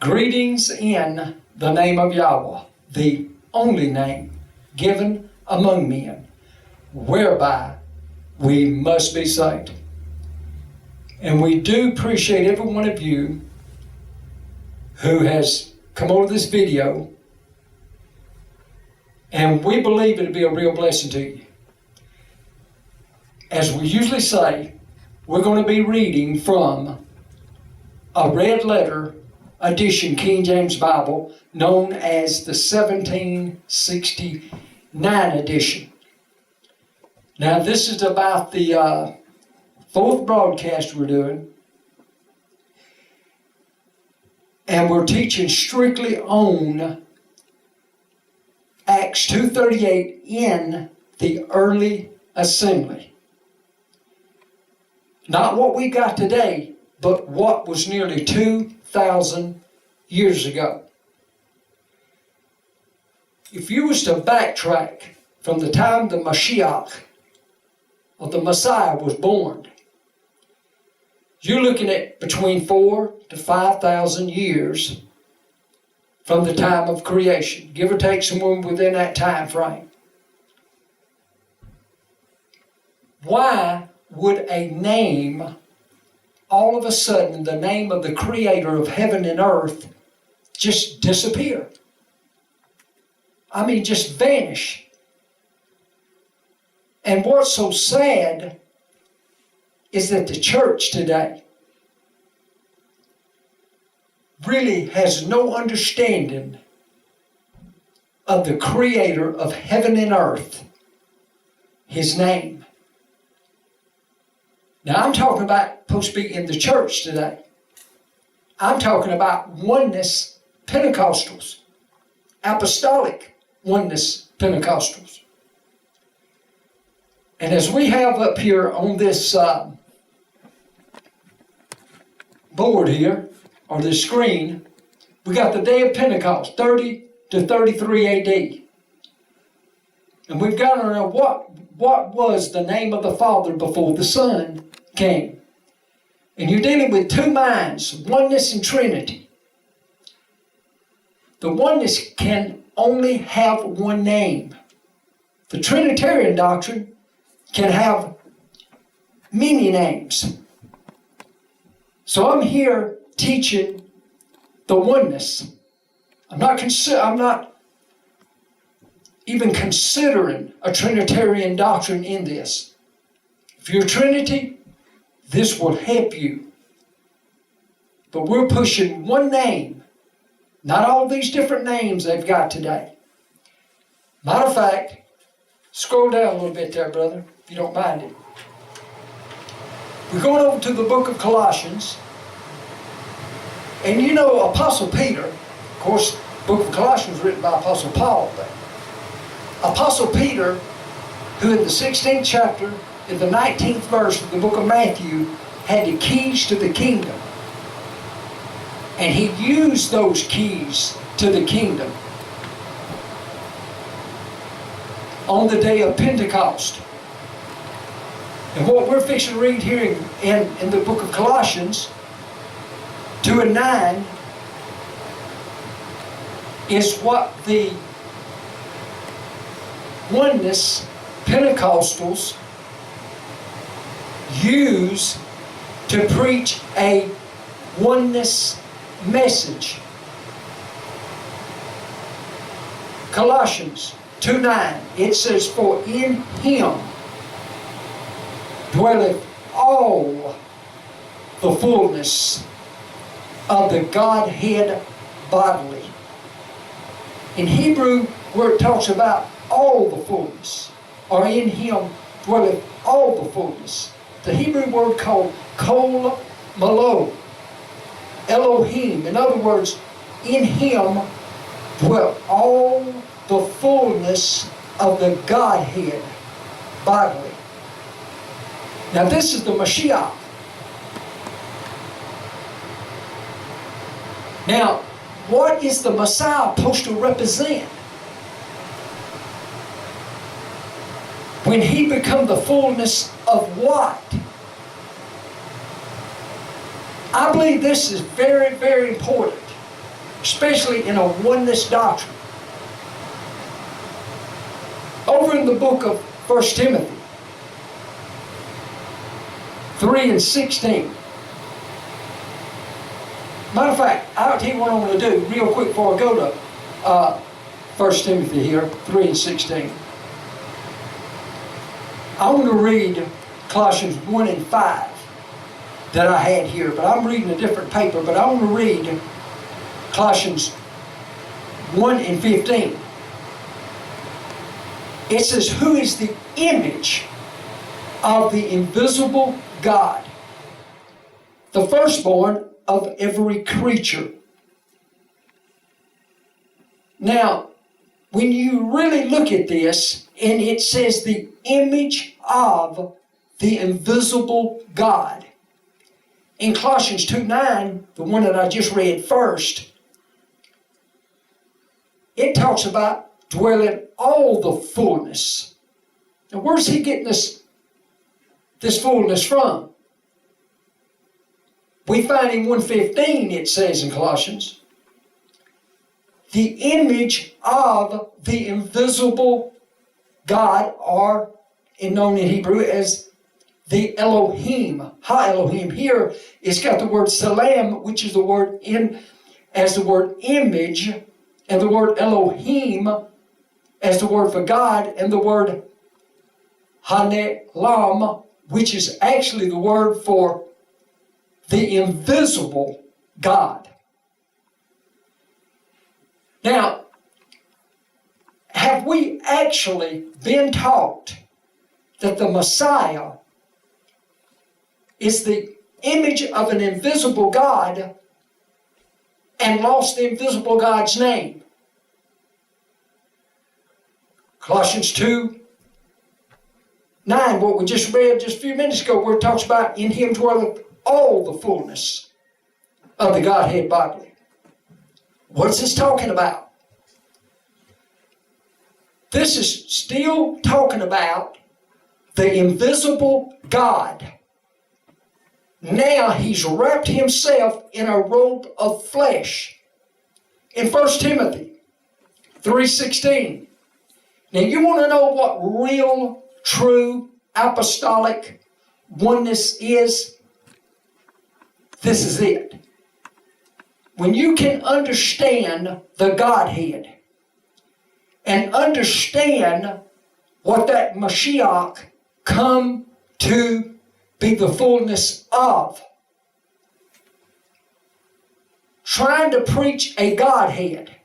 Greetings in the name of Yahwah, the only name given among men, whereby we must be saved. And we do appreciate every one of you who has come over this video, and we believe it'll be a real blessing to you. As we usually say, we're going to be reading from a red letter edition King James Bible known as the 1769 edition. Now this is about the fourth broadcast we're doing, and we're teaching strictly on Acts 2:38 in the early assembly. Not what we got today, but what was nearly 2,000 years ago. If you was to backtrack from the time the Mashiach, or the Messiah, was born, you're looking at between 4,000 to 5,000 years from the time of creation, give or take somewhere within that time frame. Why would a name, all of a sudden, the name of the Creator of heaven and earth, just disappear? I mean, just vanish. And what's so sad is that the church today really has no understanding of the Creator of heaven and earth, His name. Now I'm talking about supposed to be in the church today. I'm talking about Oneness Pentecostals, Apostolic Oneness Pentecostals. And as we have up here on this board here, or this screen, we got the day of Pentecost, 30 to 33 AD. And we've got to know what was the name of the Father before the Son came. And you're dealing with two minds, oneness and Trinity. The oneness can only have one name. The Trinitarian doctrine can have many names. So I'm here teaching the oneness. I'm not even considering a Trinitarian doctrine in this. If you're Trinity, this will help you. But we're pushing one name, not all these different names they've got today. Matter of fact, scroll down a little bit there, brother, if you don't mind it. We're going over to the book of Colossians. And you know, Apostle Peter, of course, the book of Colossians was written by Apostle Paul, but Apostle Peter, who in the 16th chapter, in the 19th verse of the book of Matthew, had the keys to the kingdom. And he used those keys to the kingdom on the day of Pentecost. And what we're fixing to read here in the book of Colossians 2 and 9 is what the Oneness Pentecostals use to preach a oneness message. Colossians 2:9, it says, "For in Him dwelleth all the fullness of the Godhead bodily." In Hebrew, where it talks about all the fullness, or in Him dwelleth all the fullness, the Hebrew word called kol malo, Elohim. In other words, in Him dwelt all the fullness of the Godhead bodily. Now this is the Mashiach. Now, what is the Messiah supposed to represent? When He become the fullness of what? I believe this is very, very important. especially in a oneness doctrine. Over in the book of 1 Timothy 3 and 16. Matter of fact, I'll tell you what I'm going to do real quick before I go to 1 Timothy here, 3 and 16. I'm going to read Colossians 1 and 5 that I had here, but I'm reading a different paper, but I want to read Colossians 1 and 15. It says, who is the image of the invisible God, the firstborn of every creature. Now, when you really look at this, and it says the image of the invisible God. In Colossians 2:9, the one that I just read first, it talks about dwelling all the fullness. Now, where's he getting this fullness from? We find in 1:15, it says in Colossians, the image of the invisible God, or known in Hebrew as the Elohim. Ha Elohim. Here it's got the word salam, which is the word as the word image, and the word Elohim as the word for God, and the word Hanelam, which is actually the word for the invisible God. Now, have we actually been taught that the Messiah is the image of an invisible God and lost the invisible God's name? Colossians 2:9, what we just read just a few minutes ago, where it talks about in him dwelleth all the fullness of the Godhead bodily. What's this talking about? This is still talking about the invisible God. Now he's wrapped himself in a robe of flesh. In 1 Timothy 3:16. Now you want to know what real, true, apostolic oneness is? This is it. When you can understand the Godhead and understand what that Mashiach come to be the fullness of. Trying to preach a Godhead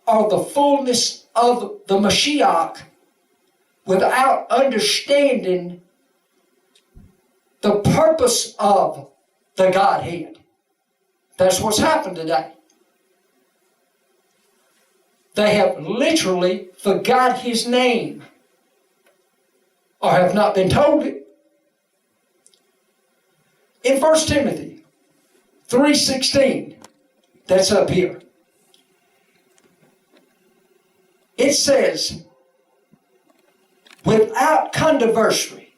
or the fullness of the Mashiach without understanding the purpose of the Godhead. That's what's happened today. They have literally forgot his name or have not been told it. In 1 Timothy 3:16, that's up here, it says, without controversy,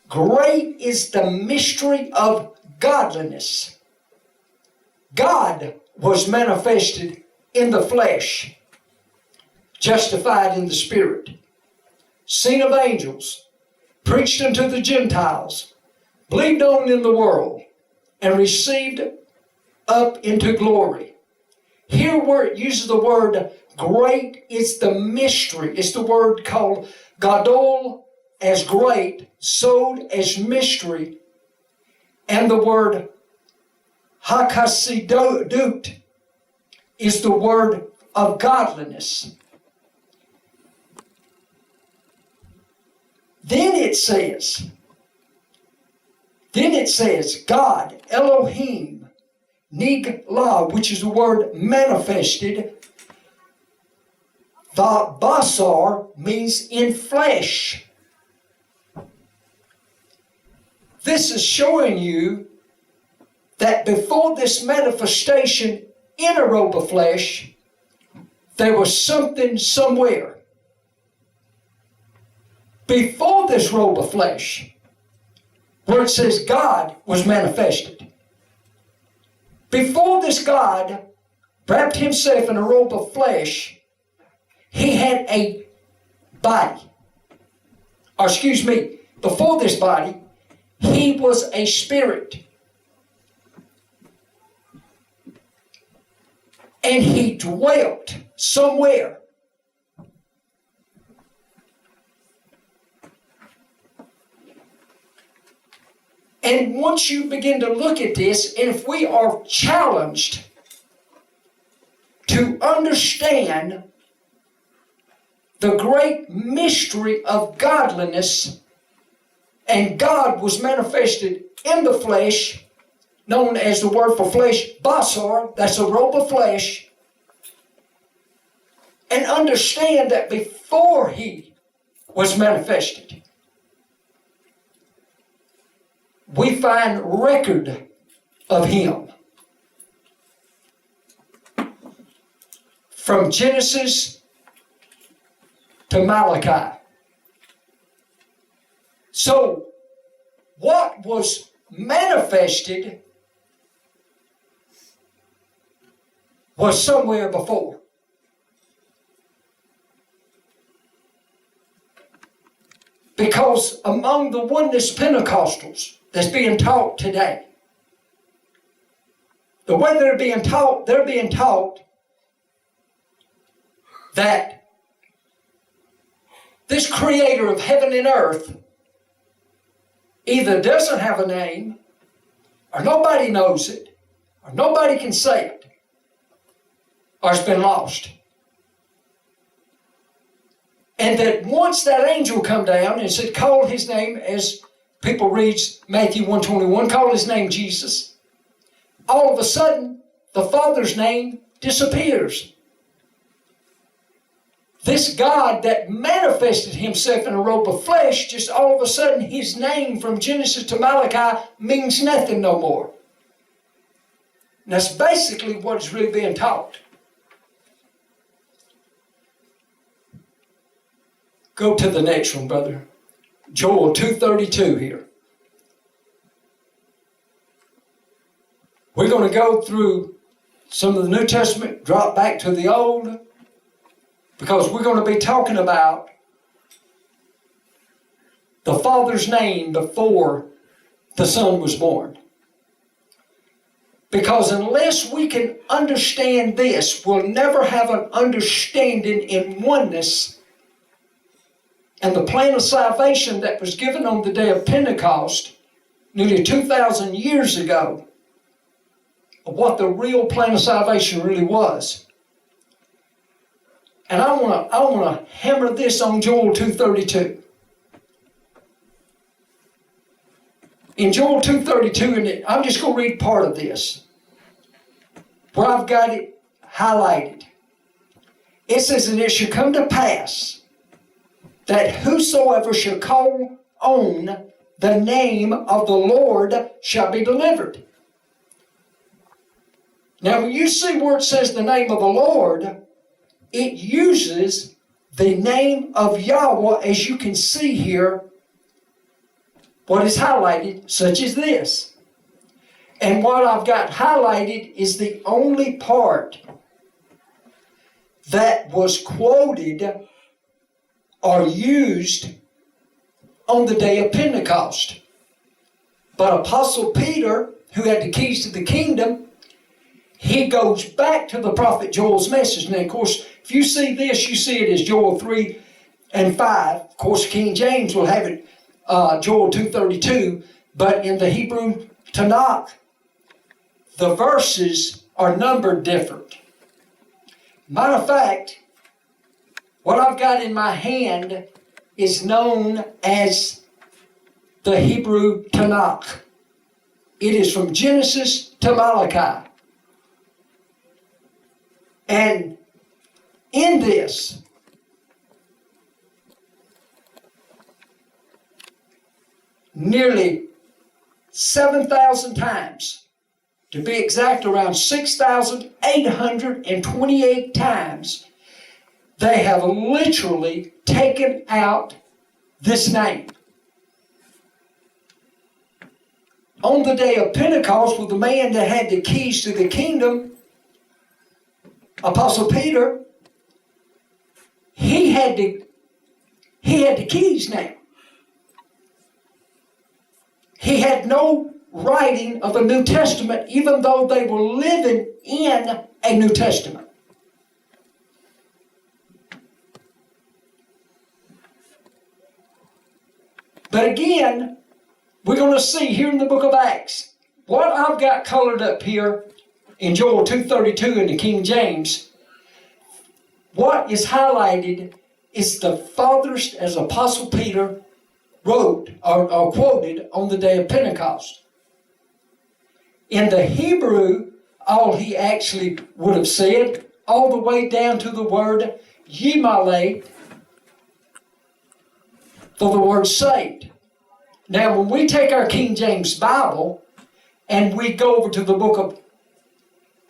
great is the mystery of godliness. God was manifested in the flesh, justified in the spirit, seen of angels, preached unto the Gentiles, believed on in the world, and received up into glory. Here where it uses the word great, it's the mystery. It's the word called gadol as great, sod as mystery, and the word hakasidut is the word of godliness. Then it says, God, Elohim, Nigla, which is the word manifested. The basar means in flesh. This is showing you that before this manifestation in a robe of flesh, there was something somewhere. Before this robe of flesh, where it says God was manifested. Before this God wrapped himself in a robe of flesh, he had a body. Or excuse me, before this body, he was a spirit. And he dwelt somewhere. And once you begin to look at this, and if we are challenged to understand the great mystery of godliness, and God was manifested in the flesh, known as the word for flesh, basar, that's a robe of flesh, and understand that before he was manifested, we find record of him. From Genesis to Malachi. So, what was manifested was somewhere before. Because among the Oneness Pentecostals that's being taught today, the way they're being taught that this creator of heaven and earth either doesn't have a name, or nobody knows it, or nobody can say it, or it's been lost. And that once that angel come down and said, call his name, as people read Matthew 1:21, call his name Jesus, all of a sudden, the Father's name disappears. This God that manifested himself in a robe of flesh, just all of a sudden his name from Genesis to Malachi means nothing no more. And that's basically what is really being taught. Go to the next one, brother. Joel 2:32 here. We're going to go through some of the New Testament, drop back to the Old, because we're going to be talking about the Father's name before the Son was born. Because unless we can understand this, we'll never have an understanding in oneness and the plan of salvation that was given on the day of Pentecost nearly 2,000 years ago, of what the real plan of salvation really was. And I want to hammer this on Joel 2:32. In Joel 2:32, and I'm just going to read part of this, where I've got it highlighted. It says, and it shall come to pass that whosoever shall call on the name of the Lord shall be delivered. Now, when you see where it says the name of the Lord, it uses the name of Yahweh, as you can see here, what is highlighted, such as this. And what I've got highlighted is the only part that was quoted or used on the day of Pentecost. But Apostle Peter, who had the keys to the kingdom, he goes back to the prophet Joel's message. Now, of course, if you see this, you see it as Joel 3 and 5. Of course, King James will have it, Joel 2:32. But in the Hebrew Tanakh, the verses are numbered different. Matter of fact, what I've got in my hand is known as the Hebrew Tanakh. It is from Genesis to Malachi. And in this, nearly 7,000 times, to be exact, around 6,828 times, they have literally taken out this name. On the day of Pentecost, with the man that had the keys to the kingdom, Apostle Peter, he had the keys now. He had no writing of a New Testament, even though they were living in a New Testament. But again, we're going to see here in the book of Acts, what I've got colored up here in Joel 2:32 in the King James, what is highlighted is the fathers, as Apostle Peter wrote or quoted on the day of Pentecost. In the Hebrew, all he actually would have said, all the way down to the word Yimale, for the word saved. Now, when we take our King James Bible and we go over to the book of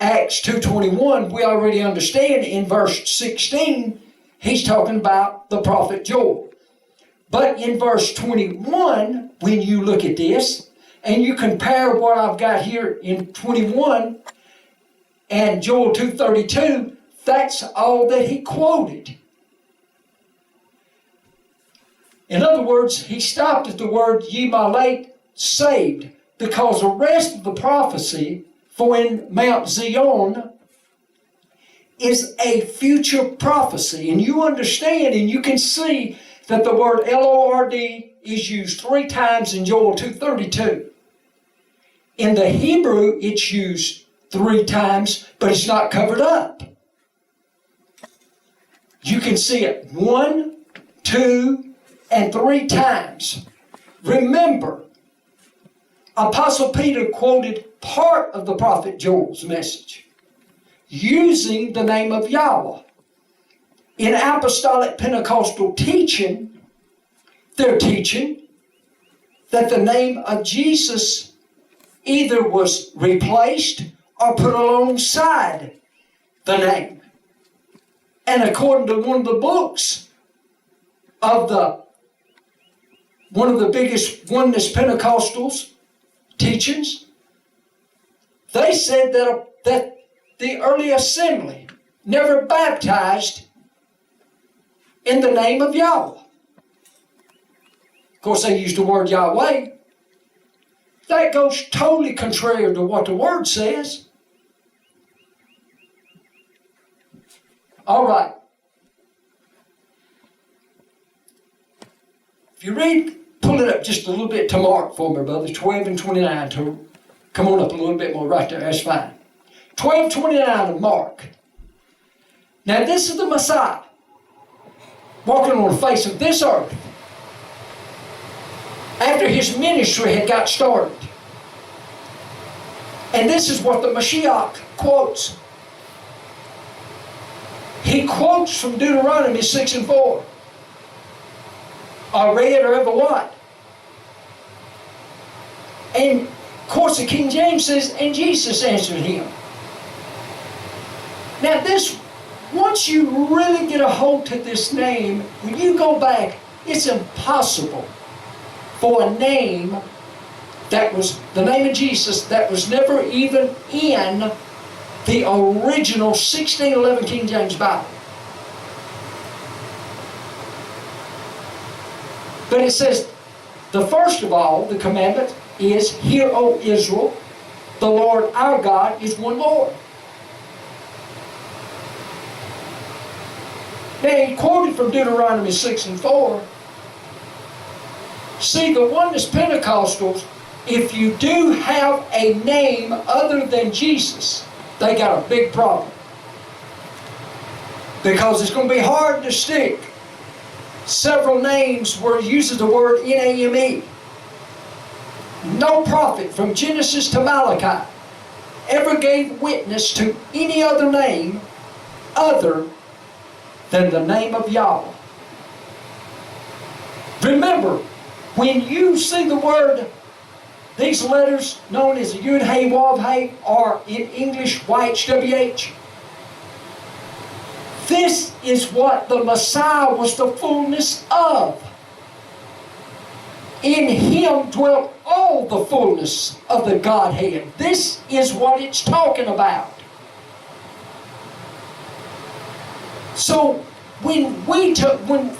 Acts 2:21, we already understand in verse 16, he's talking about the prophet Joel. But in verse 21, when you look at this, and you compare what I've got here in 21 and Joel 2:32, that's all that he quoted. In other words, he stopped at the word Yimalate, saved, because the rest of the prophecy for in Mount Zion is a future prophecy. And you understand and you can see that the word L-O-R-D is used 3 times in Joel 2:32. In the Hebrew, it's used 3 times, but it's not covered up. You can see it 1, 2, and 3 times. Remember, Apostle Peter quoted part of the prophet Joel's message using the name of Yahweh. In apostolic Pentecostal teaching, they're teaching that the name of Jesus either was replaced or put alongside the name. And according to one of the books of one of the biggest Oneness Pentecostals teachings, they said that the early assembly never baptized in the name of Yahweh. Of course, they used the word Yahweh. That goes totally contrary to what the Word says. All right. If you read, pull it up just a little bit to Mark for me, brothers, 12 and 29. Come on up a little bit more right there. That's fine. 12:29 of Mark. Now this is the Messiah walking on the face of this earth after his ministry had got started. And this is what the Mashiach quotes. He quotes from Deuteronomy 6 and 4. Or read or ever what. And of course the King James says, and Jesus answered him. Now this, once you really get a hold to this name, when you go back, it's impossible for a name that was the name of Jesus that was never even in the original 1611 King James Bible. But it says, the first of all, the commandment is, Hear, O Israel, the Lord our God is one Lord. Now he quoted from Deuteronomy 6 and 4. See, the Oneness Pentecostals, if you do have a name other than Jesus, they got a big problem. Because it's going to be hard to stick several names where it uses the word N-A-M-E. No prophet from Genesis to Malachi ever gave witness to any other name other than the name of Yahweh. Remember, when you see the word, these letters known as Yud Hey Wav Hey, or in English YHWH, this is what the Messiah was the fullness of. In him dwelt all the fullness of the Godhead. This is what it's talking about. So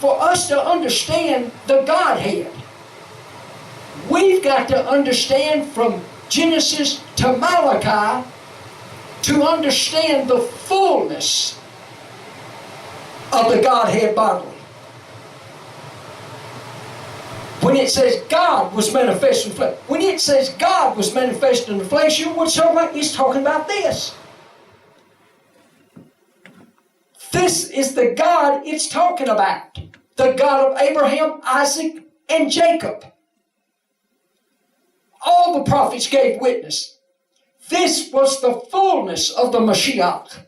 for us to understand the Godhead, we've got to understand from Genesis to Malachi to understand the fullness of the Godhead bodily. When it says God was manifest in the flesh, when it says God was manifest in the flesh, you know what it's talking about this. This is the God it's talking about. The God of Abraham, Isaac, and Jacob. All the prophets gave witness. This was the fullness of the Mashiach.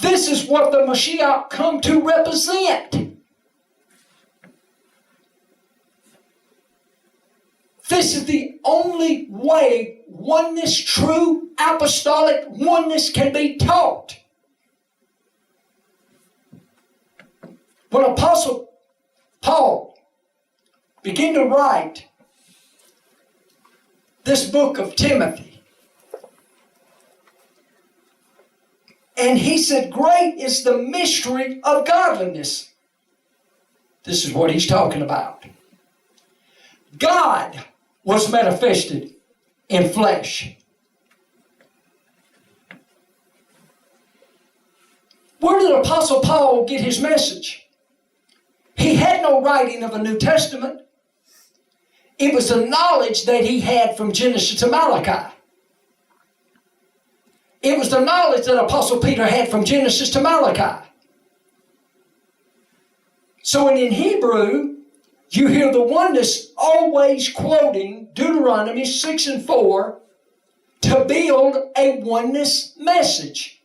This is what the Mashiach come to represent. This is the only way oneness, true apostolic oneness, can be taught. When Apostle Paul began to write this book of Timothy, and he said, great is the mystery of godliness. This is what he's talking about. God was manifested in flesh. Where did Apostle Paul get his message? He had no writing of a New Testament. It was the knowledge that he had from Genesis to Malachi. It was the knowledge that Apostle Peter had from Genesis to Malachi. So in Hebrew, you hear the oneness always quoting Deuteronomy 6:4 to build a oneness message.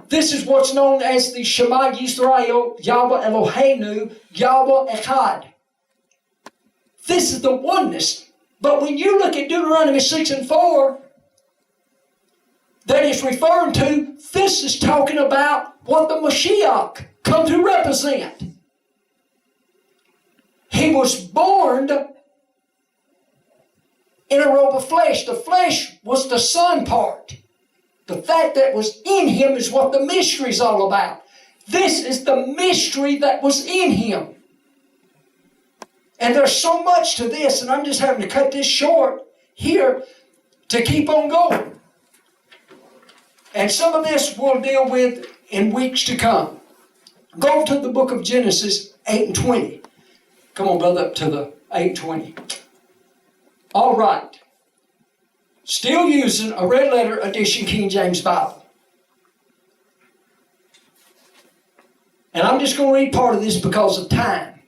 This is what's known as the Shema Yisrael, Yahweh Eloheinu, Yahweh Echad. This is the oneness. But when you look at Deuteronomy 6:4, that is referring to, this is talking about what the Mashiach come to represent. He was born in a robe of flesh. The flesh was the son part. The fact that was in him is what the mystery is all about. This is the mystery that was in him. And there's so much to this, and I'm just having to cut this short here to keep on going. And some of this we'll deal with in weeks to come. Go to the book of Genesis 8:20. Come on, brother, up to the 8:20. All right. Still using a red letter edition King James Bible. And I'm just going to read part of this because of time.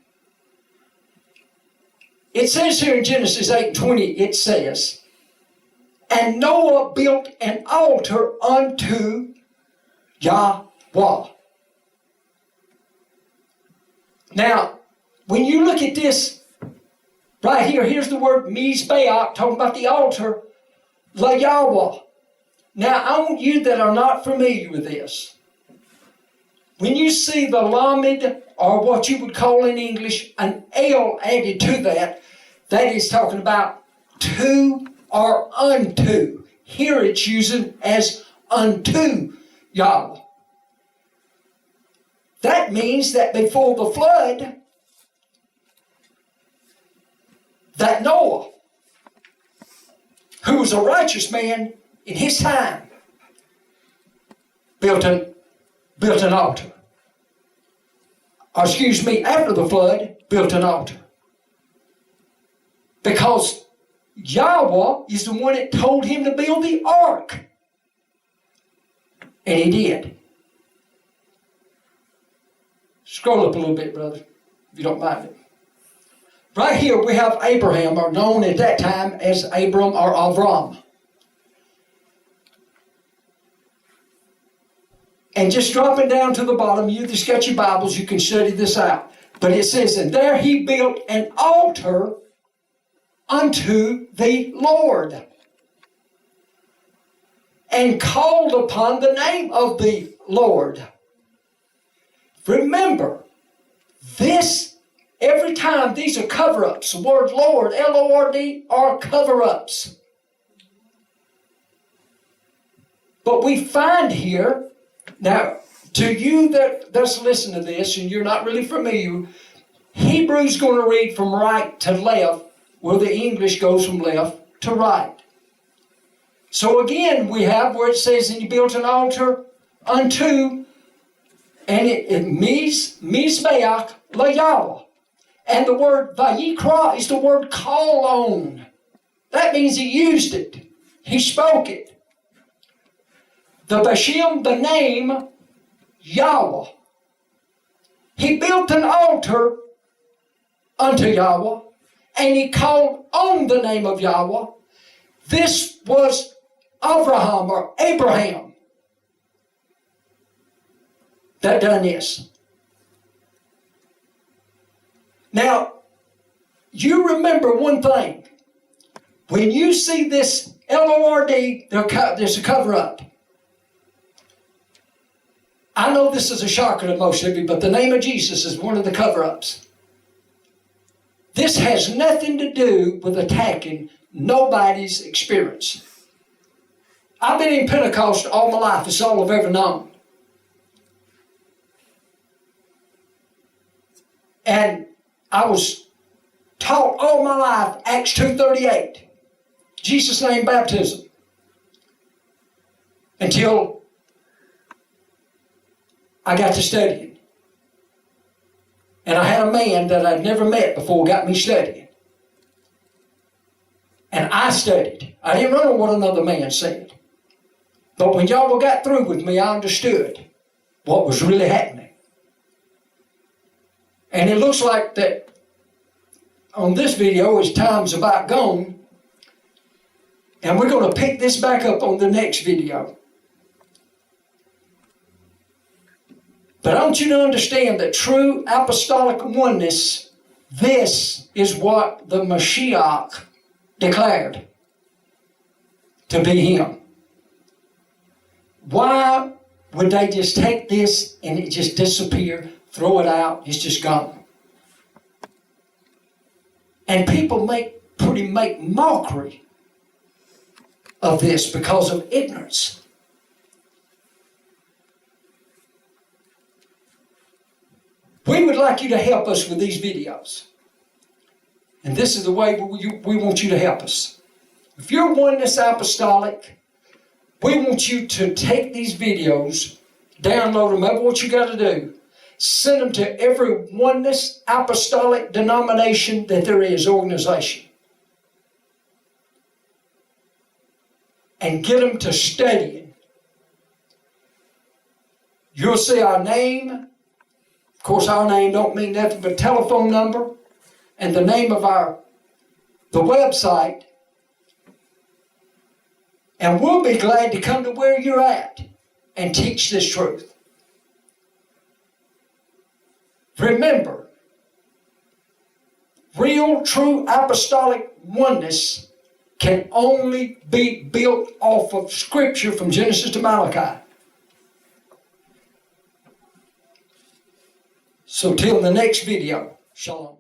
It says here in Genesis 8:20, it says, and Noah built an altar unto Yahweh. Now, when you look at this right here, here's the word Mizbeach, talking about the altar, La Yahweh. Now, I want you that are not familiar with this. When you see the Lamed, or what you would call in English an L added to that, that is talking about to or unto. Here it's using as unto Yahweh. That means that before the flood, that Noah, who was a righteous man in his time, built an altar. Or after the flood, built an altar. Because Yahweh is the one that told him to build the ark. And he did. Scroll up a little bit, brother, if you don't mind it. Right here we have Abraham, or known at that time as Abram or Avram. And just dropping down to the bottom, you that's got your Bibles, you can study this out. But it says, and there he built an altar unto the Lord, and called upon the name of the Lord. Remember, this, every time, these are cover-ups. The word Lord, L-O-R-D, are cover-ups. But we find here, now, to you that's listening to this and you're not really familiar, Hebrew's going to read from right to left, where the English goes from left to right. So again, we have where it says, and he built an altar unto, and it Mizbeach LaYahweh. And the word Vayikra is the word call on. That means he used it. He spoke it. The Bashem, the name Yahweh. He built an altar unto Yahweh, and he called on the name of Yahweh. This was Abraham or Abraham that done this. Now, you remember one thing. When you see this L-O-R-D, there's a cover-up. I know this is a shocker to most of you, but the name of Jesus is one of the cover-ups. This has nothing to do with attacking nobody's experience. I've been in Pentecost all my life. It's all I've ever known. And I was taught all my life Acts 2:38. Jesus' name baptism. Until I got to studying. And I had a man that I'd never met before got me studying. And I studied. I didn't know what another man said. But when Yahweh got through with me, I understood what was really happening. And it looks like that on this video, as time's about gone, and we're going to pick this back up on the next video. But I want you to understand that true apostolic oneness, this is what the Mashiach declared to be him. Why would they just take this and it just disappear, throw it out, it's just gone? And people make mockery of this because of ignorance. We would like you to help us with these videos. And this is the way we want you to help us. If you're Oneness Apostolic, we want you to take these videos, download them, that's what you got to do. Send them to every Oneness Apostolic denomination that there is, organization. And get them to studying. You'll see our name. Of course, our name don't mean nothing but telephone number and the name of the website. And we'll be glad to come to where you're at and teach this truth. Remember, real, true apostolic oneness can only be built off of Scripture from Genesis to Malachi. So till the next video, shalom.